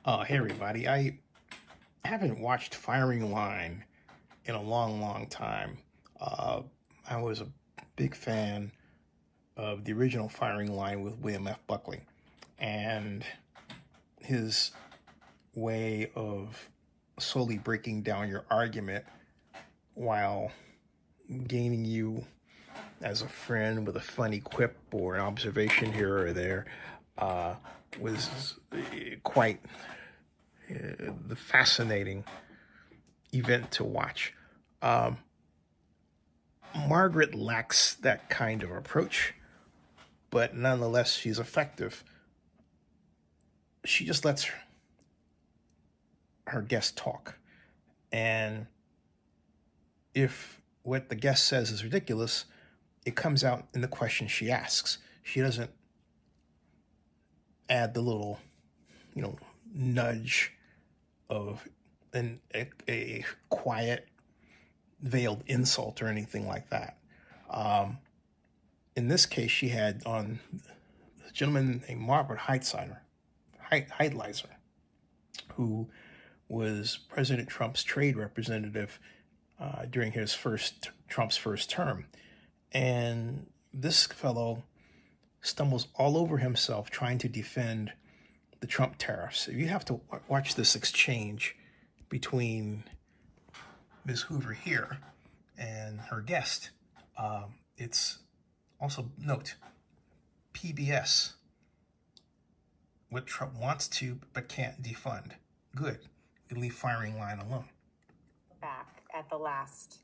Hey everybody. I haven't watched Firing Line in a long, long time. I was a big fan of the original Firing Line with William F. Buckley, and his way of slowly breaking down your argument while gaining you as a friend with a funny quip or an observation here or there uh, was quite the fascinating event to watch. Um, Margaret lacks that kind of approach, but nonetheless, she's effective. She just lets her guests talk. And if what the guest says is ridiculous, it comes out in the question she asks. She doesn't add the little, nudge of a quiet, veiled insult or anything like that. In this case, she had on a gentleman named Margaret Heidlizer, who was President Trump's trade representative during Trump's first term. And this fellow stumbles all over himself trying to defend the Trump tariffs. You have to watch this exchange between Ms. Hoover here and her guest. It's also, note, PBS, what Trump wants to but can't defund. Good. You leave Firing Line alone. Back at the last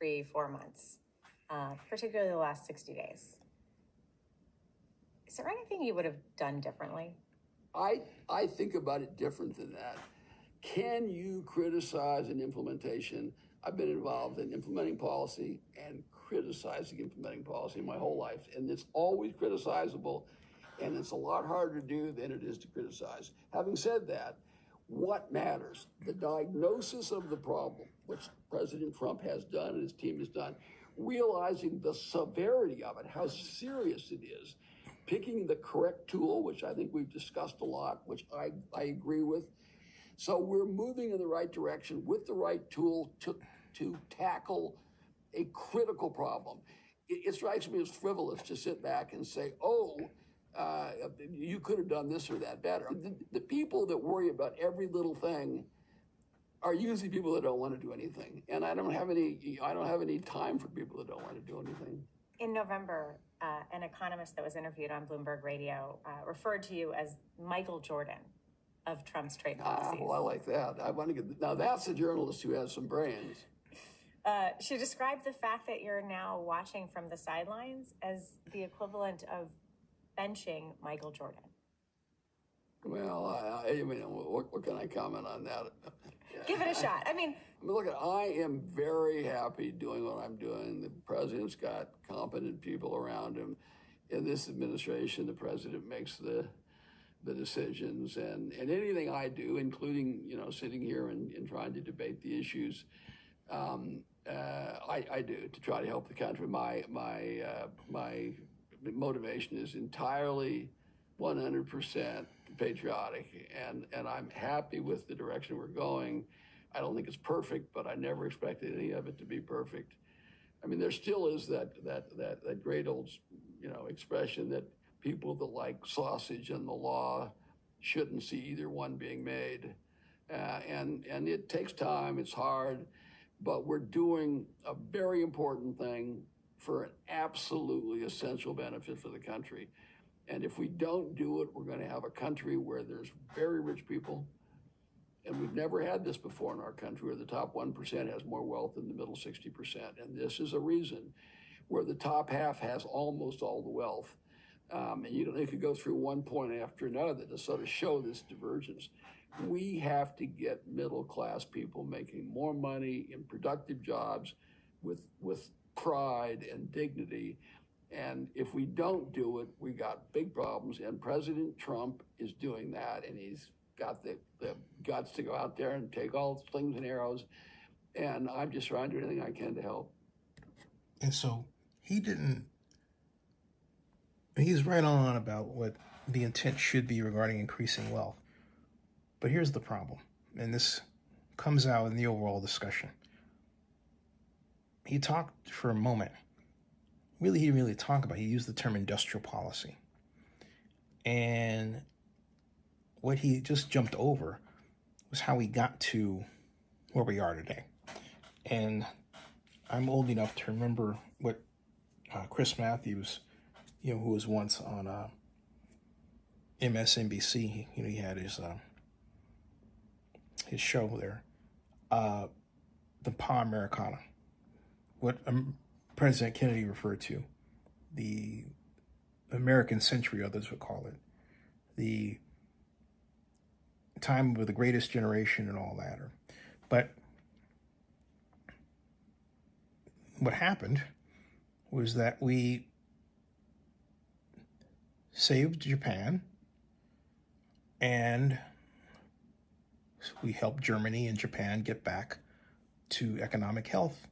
3-4 months, particularly the last 60 days. Is there anything you would have done differently? I think about it different than that. Can you criticize an implementation? I've been involved in implementing policy and criticizing implementing policy my whole life, and it's always criticizable, and it's a lot harder to do than it is to criticize. Having said that, what matters? The diagnosis of the problem, which President Trump has done and his team has done, realizing the severity of it, how serious it is, picking the correct tool, which I think we've discussed a lot, which I agree with. So we're moving in the right direction with the right tool to tackle a critical problem. It strikes me as frivolous to sit back and say, you could have done this or that better. The people that worry about every little thing are usually people that don't want to do anything. And I don't have any time for people that don't want to do anything. In November, an economist that was interviewed on Bloomberg Radio referred to you as Michael Jordan of Trump's trade policies. Well, I like that. Now that's a journalist who has some brains. She described the fact that you're now watching from the sidelines as the equivalent of benching Michael Jordan. Well, what can I comment on that? Give it a shot. Look, I am very happy doing what I'm doing. The president's got competent people around him. In this administration, the president makes the decisions, and anything I do, including sitting here and trying to debate the issues, I do to try to help the country. My motivation is entirely 100% patriotic, and I'm happy with the direction we're going. I don't think it's perfect, but I never expected any of it to be perfect. There still is that great old expression that people that like sausage and the law shouldn't see either one being made, and it takes time. It's hard, but we're doing a very important thing for an absolutely essential benefit for the country. And if we don't do it, we're going to have a country where there's very rich people. And we've never had this before in our country, where the top 1% has more wealth than the middle 60%. And this is a reason where the top half has almost all the wealth. And you don't need to go through one point after another to sort of show this divergence. We have to get middle-class people making more money in productive jobs with pride and dignity. And if we don't do it, we got big problems. And President Trump is doing that, and he's got the guts to go out there and take all the slings and arrows. And I'm just trying to do anything I can to help. And so he's right on about what the intent should be regarding increasing wealth. But here's the problem, and this comes out in the overall discussion. He talked for a moment. Really, he didn't really talk about it. He used the term industrial policy. And what he just jumped over was how we got to where we are today. And I'm old enough to remember what Chris Matthews, who was once on MSNBC, he had his show there, the Pa Americana, what President Kennedy referred to, the American century, others would call it, the time of the greatest generation and all that. But what happened was that we saved Japan and we helped Germany and Japan get back to economic health.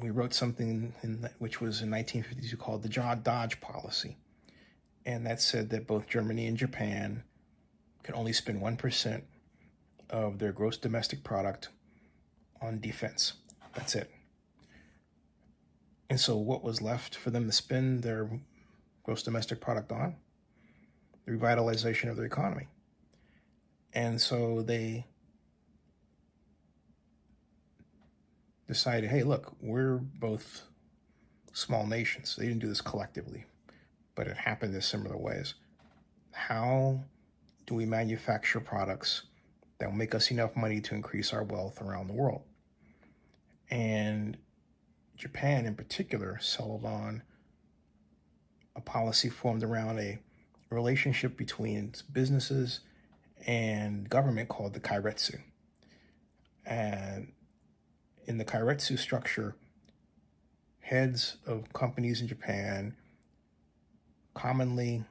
We wrote something which was in 1952 called the Dodge policy. And that said that both Germany and Japan can only spend 1% of their gross domestic product on defense. That's it. And so what was left for them to spend their gross domestic product on? The revitalization of their economy. And so they decided, hey, look, we're both small nations. They didn't do this collectively, but it happened in similar ways. How do we manufacture products that will make us enough money to increase our wealth around the world? And Japan in particular settled on a policy formed around a relationship between businesses and government called the Kairetsu. And in the Kairetsu structure, heads of companies in Japan commonly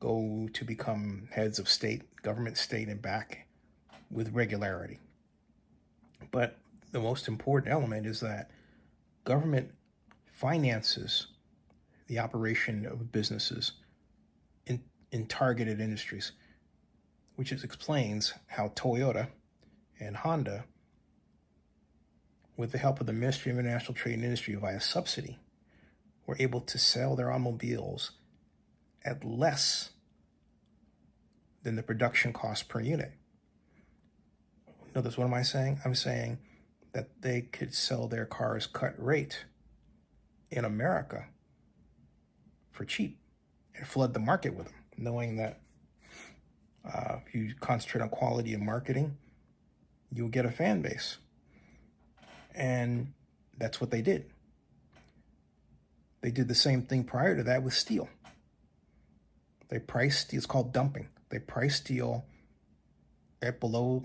go to become heads of state, government, state, and back with regularity. But the most important element is that government finances the operation of businesses in targeted industries, which explains how Toyota and Honda, with the help of the Ministry of International Trade and Industry via subsidy, were able to sell their automobiles at less than the production cost per unit. Notice, what am I saying? I'm saying that they could sell their cars cut rate in America for cheap and flood the market with them, knowing that if you concentrate on quality and marketing, you'll get a fan base. And that's what they did. They did the same thing prior to that with steel. They priced, it's called dumping. They priced steel at below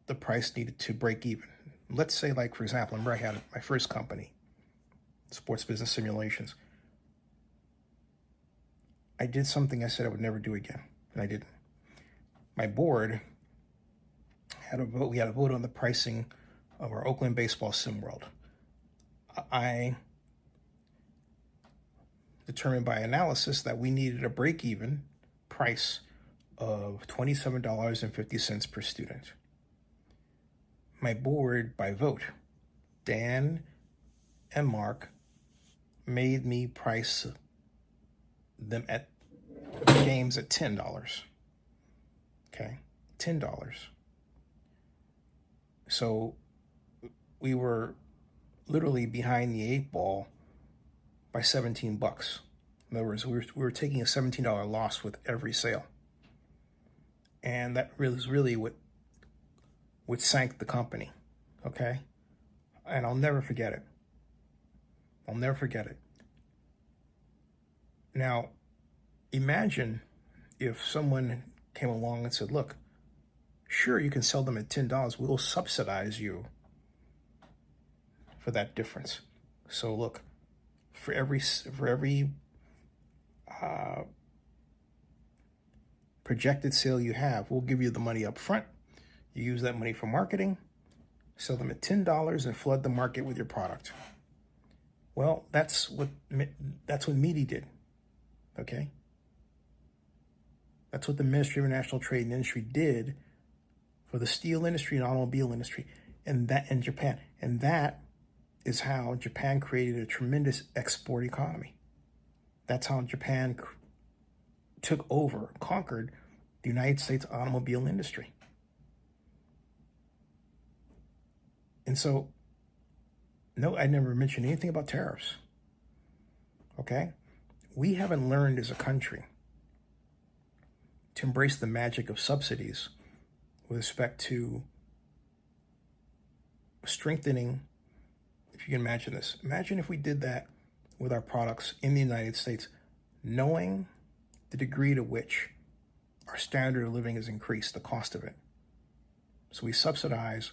the price needed to break even. Let's say, like, for example, I remember I had my first company, Sports Business Simulations. I did something I said I would never do again, and I didn't. My board had a vote. We had a vote on the pricing of our Oakland baseball sim world. I determined by analysis that we needed a break-even price of $27.50 per student. My board, by vote, Dan and Mark, made me price them at games at $10. Okay, $10. So we were literally behind the 8 ball by $17. In other words, we were taking a $17 loss with every sale. And that was really what sank the company, okay? And I'll never forget it. I'll never forget it. Now, imagine if someone came along and said, look, sure, you can sell them at $10. We'll subsidize you for that difference. So look, for every projected sale you have, we'll give you the money up front. You use that money for marketing, sell them at $10, and flood the market with your product. Well, that's what Meaty did, okay? That's what the Ministry of International Trade and Industry did for the steel industry and automobile industry, and that in Japan. And that is how Japan created a tremendous export economy. That's how Japan took over, conquered the United States automobile industry. And so, no, I never mentioned anything about tariffs. Okay? We haven't learned as a country to embrace the magic of subsidies with respect to strengthening, if you can imagine this. Imagine if we did that with our products in the United States, knowing the degree to which our standard of living has increased, the cost of it. So we subsidize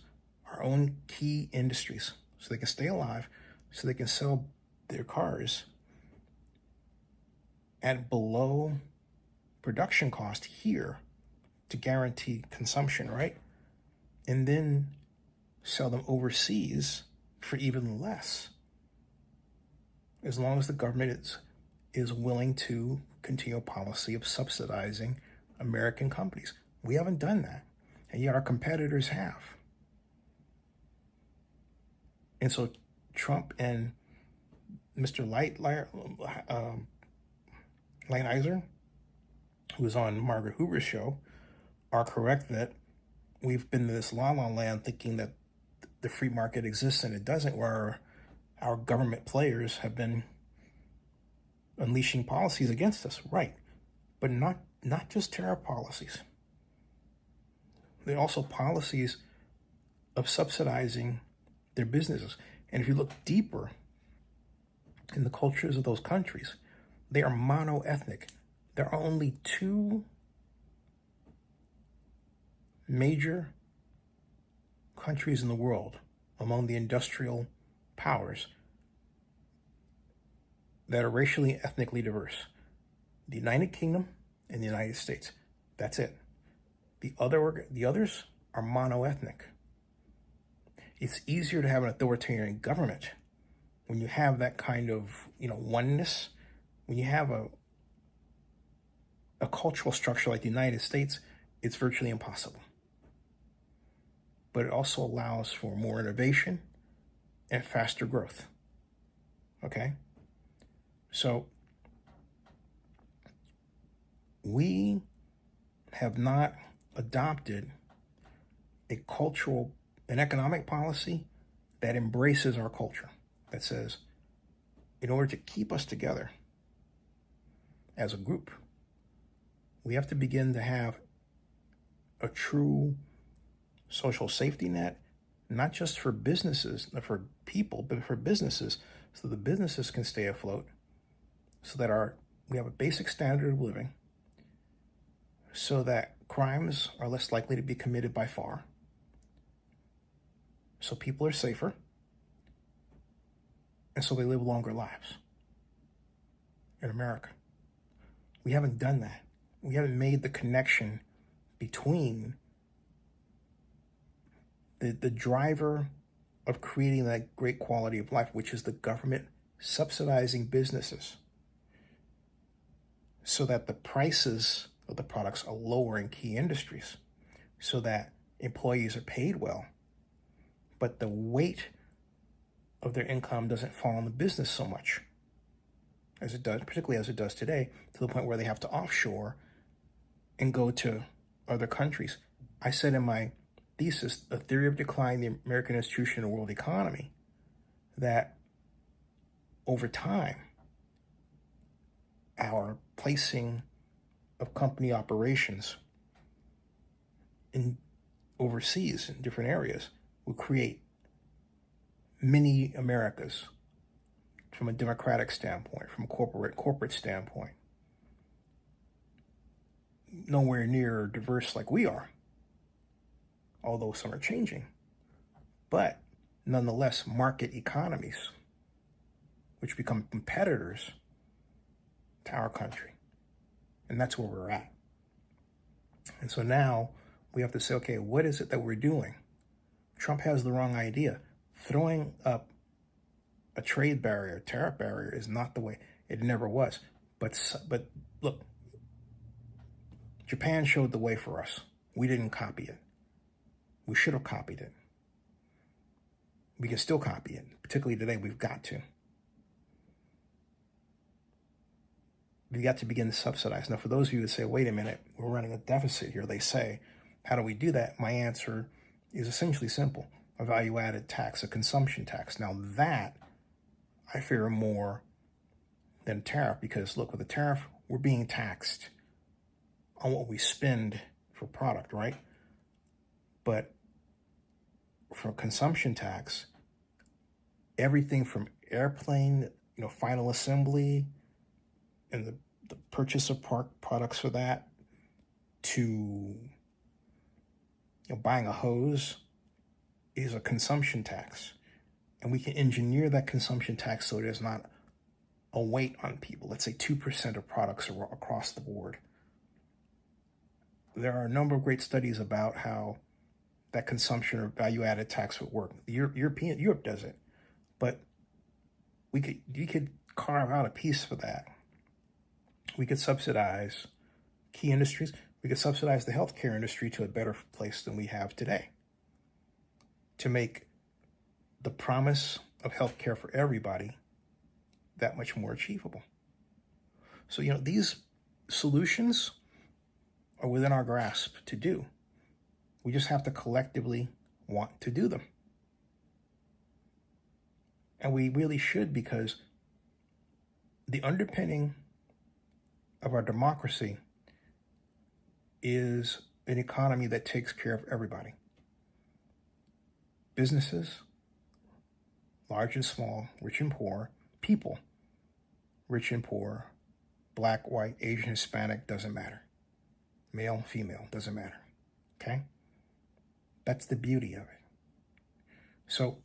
our own key industries so they can stay alive, so they can sell their cars at below production cost here to guarantee consumption, right? And then sell them overseas for even less, as long as the government is willing to continue a policy of subsidizing American companies. We haven't done that, and yet our competitors have. And so Trump and Mr. Lighthizer, who was on Margaret Hoover's show, are correct that we've been in this la-la land thinking that the free market exists and it doesn't, where our government players have been unleashing policies against us, right? But not just tariff policies. They're also policies of subsidizing their businesses. And if you look deeper in the cultures of those countries, they are mono-ethnic. There are only two major countries in the world among the industrial powers that are racially and ethnically diverse: the United Kingdom and the United States. That's it. The others are mono-ethnic. It's easier to have an authoritarian government when you have that kind of, oneness. When you have a cultural structure like the United States, it's virtually impossible. But it also allows for more innovation and faster growth. Okay? So we have not adopted an economic policy that embraces our culture, that says, in order to keep us together as a group, we have to begin to have a true social safety net, not just for businesses, not for people, but for businesses, so the businesses can stay afloat, so that we have a basic standard of living, so that crimes are less likely to be committed by far, so people are safer, and so they live longer lives in America. We haven't done that. We haven't made the connection between the driver of creating that great quality of life, which is the government subsidizing businesses so that the prices of the products are lower in key industries, so that employees are paid well, but the weight of their income doesn't fall on the business so much as it does, particularly as it does today, to the point where they have to offshore and go to other countries. I said in my thesis, A Theory of Decline, the American Institution and the World Economy, that over time, our placing of company operations in overseas in different areas will create mini Americas from a democratic standpoint, from a corporate standpoint. Nowhere near diverse like we are, although some are changing, but nonetheless market economies, which become competitors to our country. And that's where we're at. And so now we have to say, okay, what is it that we're doing? Trump has the wrong idea. Throwing up a trade barrier, tariff barrier, is not the way. It never was. But look, Japan showed the way for us. We didn't copy it. We should have copied it. We can still copy it, particularly today. We've got to. We've got to begin to subsidize. Now, for those of you who say, wait a minute, we're running a deficit here, they say, how do we do that? My answer is essentially simple. A value-added tax, a consumption tax. Now that, I fear more than a tariff, because look, with a tariff, we're being taxed on what we spend for product, right? But for a consumption tax, everything from airplane, final assembly, and the purchase of products for that, to buying a hose, is a consumption tax. And we can engineer that consumption tax so there's not a weight on people. Let's say 2% of products are across the board. There are a number of great studies about how that consumption or value-added tax would work. Europe does it, but you could carve out a piece for that. We could subsidize key industries. We could subsidize the healthcare industry to a better place than we have today, to make the promise of healthcare for everybody that much more achievable. So, these solutions are within our grasp to do. We just have to collectively want to do them. And we really should, because the underpinning of our democracy is an economy that takes care of everybody. Businesses, large and small, rich and poor, people, rich and poor, black, white, Asian, Hispanic, doesn't matter. Male, female, doesn't matter. Okay? That's the beauty of it. So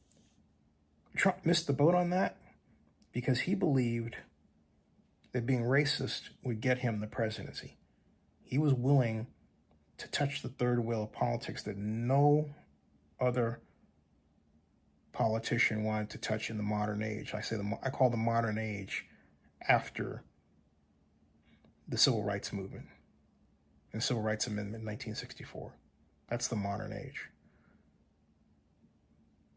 Trump missed the boat on that because he believed that being racist would get him the presidency. He was willing to touch the third wheel of politics that no other politician wanted to touch in the modern age. I call the modern age after the Civil Rights Movement and Civil Rights Amendment in 1964. That's the modern age.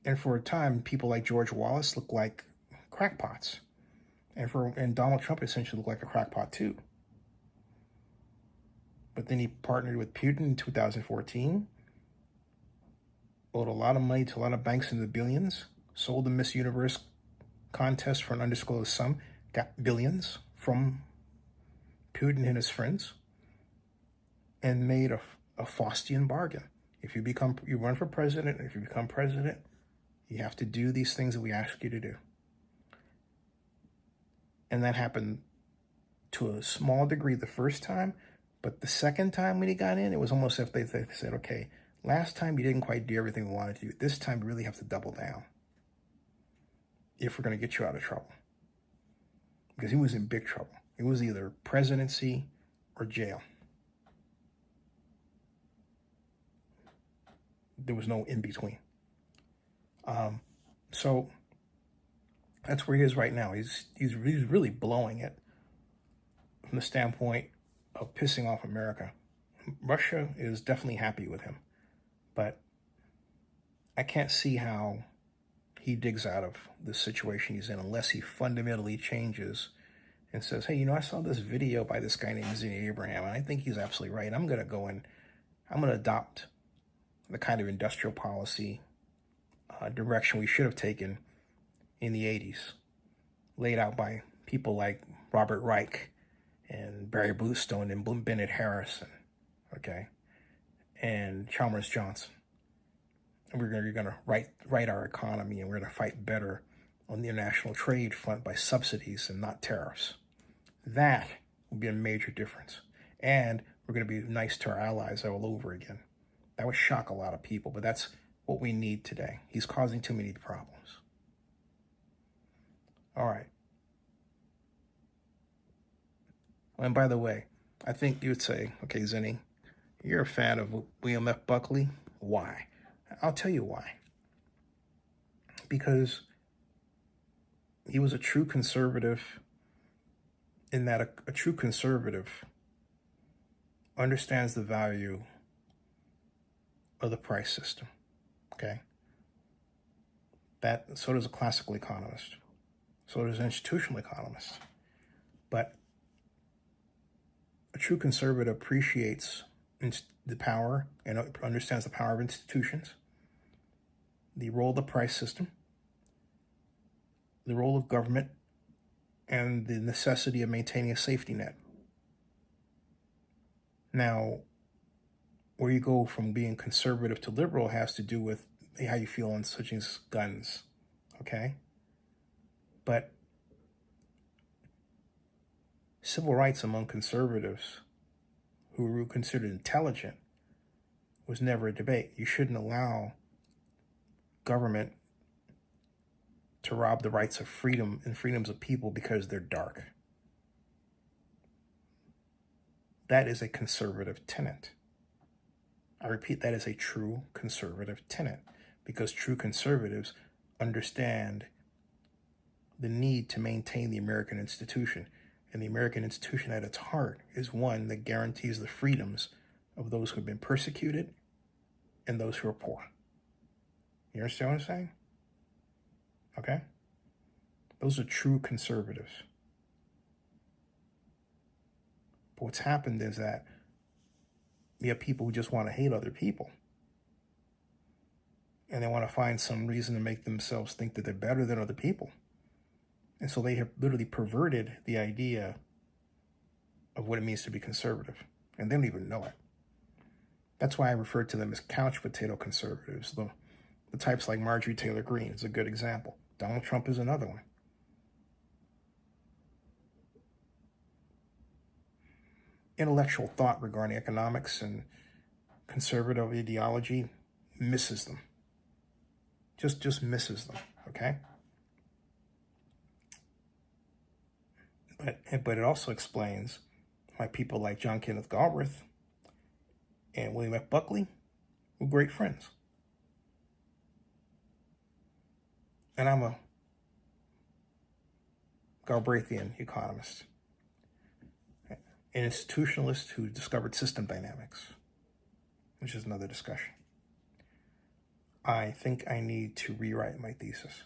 And for a time, people like George Wallace looked like crackpots. And Donald Trump essentially looked like a crackpot too. But then he partnered with Putin in 2014, owed a lot of money to a lot of banks in the billions, sold the Miss Universe contest for an undisclosed sum, got billions from Putin and his friends, and made a Faustian bargain. If you run for president, if you become president, you have to do these things that we ask you to do. And that happened to a small degree the first time, but the second time when he got in, it was almost as if they said, okay, last time you didn't quite do everything we wanted to do. This time we really have to double down if we're going to get you out of trouble. Because he was in big trouble. It was either presidency or jail. There was no in between. So that's where he is right now. He's really blowing it from the standpoint of pissing off America. Russia is definitely happy with him, but I can't see how he digs out of the situation he's in unless he fundamentally changes and says, hey, I saw this video by this guy named Zinni Abraham, and I think he's absolutely right. I'm going to go and I'm going to adopt the kind of industrial policy direction we should have taken in the 80s, laid out by people like Robert Reich and Barry Bluestone and Bennett Harrison, okay, and Chalmers Johnson. And we're going to right our economy, and we're going to fight better on the international trade front by subsidies and not tariffs. That will be a major difference. And we're going to be nice to our allies all over again. That would shock a lot of people, but that's what we need today. He's causing too many problems. All right. And by the way, I think you would say, okay, Zinni, you're a fan of William F. Buckley. Why? I'll tell you why. Because he was a true conservative, in that a true conservative understands the value of the price system, okay? So does a classical economist. So does an institutional economist. But a true conservative appreciates the power and understands the power of institutions, the role of the price system, the role of government, and the necessity of maintaining a safety net. Now, where you go from being conservative to liberal has to do with how you feel on such as guns, okay? But civil rights among conservatives who were considered intelligent was never a debate. You shouldn't allow government to rob the rights of freedom and freedoms of people because they're dark. That is a conservative tenet. I repeat, that is a true conservative tenet, because true conservatives understand the need to maintain the American institution. And the American institution at its heart is one that guarantees the freedoms of those who have been persecuted and those who are poor. You understand what I'm saying? Okay? Those are true conservatives. But what's happened is that you have people who just want to hate other people. And they want to find some reason to make themselves think that they're better than other people. And so they have literally perverted the idea of what it means to be conservative. And they don't even know it. That's why I refer to them as couch potato conservatives. The types like Marjorie Taylor Greene is a good example. Donald Trump is another one. Intellectual thought regarding economics and conservative ideology misses them. Just misses them, okay? But it also explains why people like John Kenneth Galbraith and William F. Buckley were great friends. And I'm a Galbraithian economist, an institutionalist who discovered system dynamics, which is another discussion. I think I need to rewrite my thesis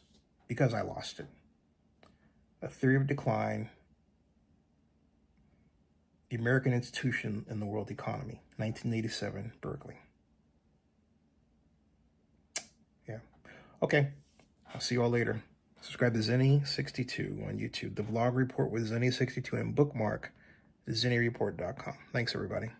because I lost it. A Theory of Decline, The American Institution in the World Economy, 1987, Berkeley. Yeah. Okay. I'll see you all later. Subscribe to Zenny62 on YouTube, the vlog report with Zenny62, and bookmark zenny.report.com. Thanks, everybody.